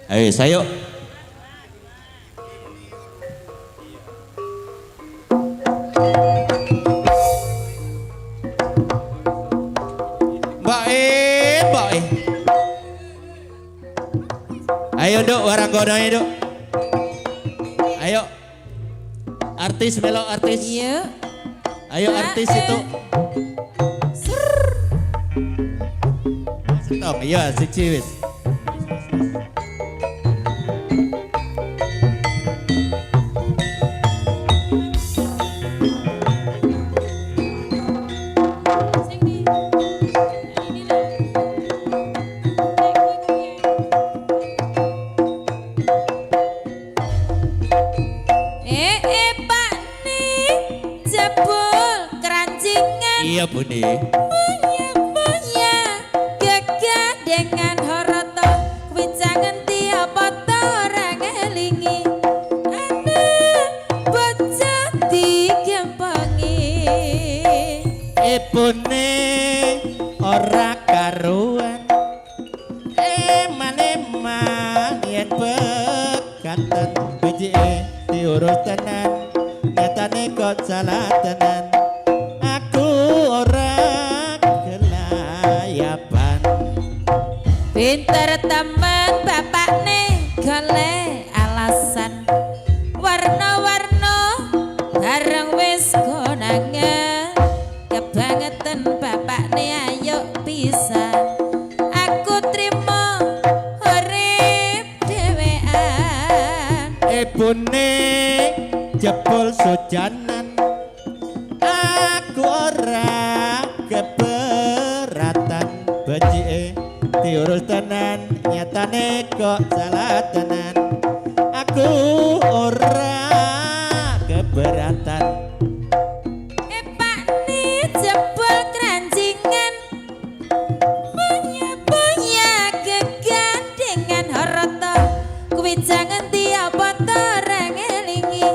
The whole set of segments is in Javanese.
Ayo sayo. Mbak E. Ayo dok, warang godongnya dok. Ayo. Artis melo artis. Iya. Ayo artis itu. Stop. Iya, si Ciwis. Pak nih jebul kerancingan. Iya Budi. Punya gagah dengan horoto wijangan tiap foto orang elingi anak bocah digempangi. Ipune ora karuan. Eman yen pekatan bijike diurus tenan. Nyatane kok salah tenan. Aku ora kelayapan. Pinter temen bapak nih golek alasan warna-warna bareng wis konangan kebangetan bapak nih ayo pisan aku trimo urip dhewean. Ibune jebol sojanan. Aku ora keberatan becike diurus tenan nyatane kok salah tenan. Aku ora keberatan. Pak nih jebol kerancingan punya kegandengan horoto kuwi jangan tiap foto orang elingi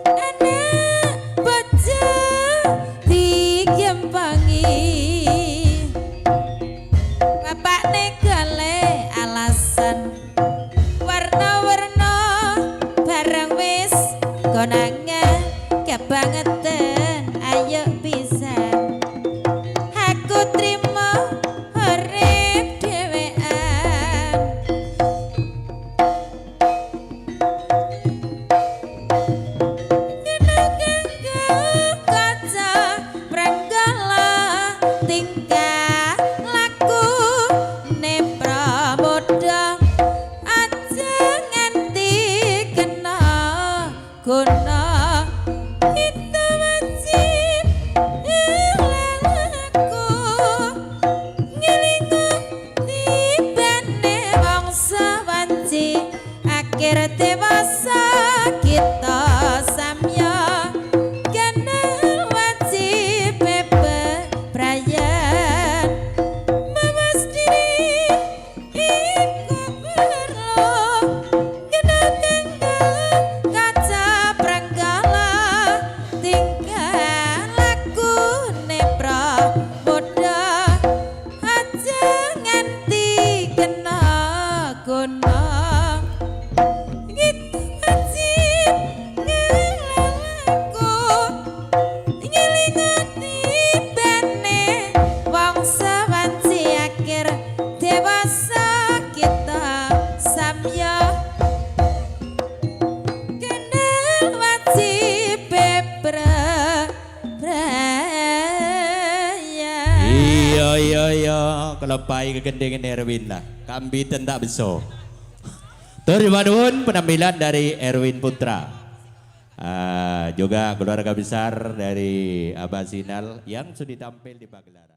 anak bocah digempangi. Bapak nih golek alasan warna-warna bareng wis konangan kebangetan ayo pisan aku trimo urip dhewean. Kaca pranggala tingkah laku ne pramoda aja nganti kena guna itu wajib ilang aku ngelingu tibane bangsa wanci akhir dewasa kita samya kenal wajib bebrayan mawas diri iku perlu kena kaca pranggala tingkah laku nepra bodoh aja nganti kena guna gitu wajib ngelalaku ngelingati bene wangsa wanci akhir dewasa kita samya kenal wajib bebraya. Iya kelepai kegendengan Erwin lah. Kambitan tak beso. Terima kasih penampilan dari Erwin Putra. Juga keluarga besar dari Abah Sinal yang sudah tampil di pagelaran.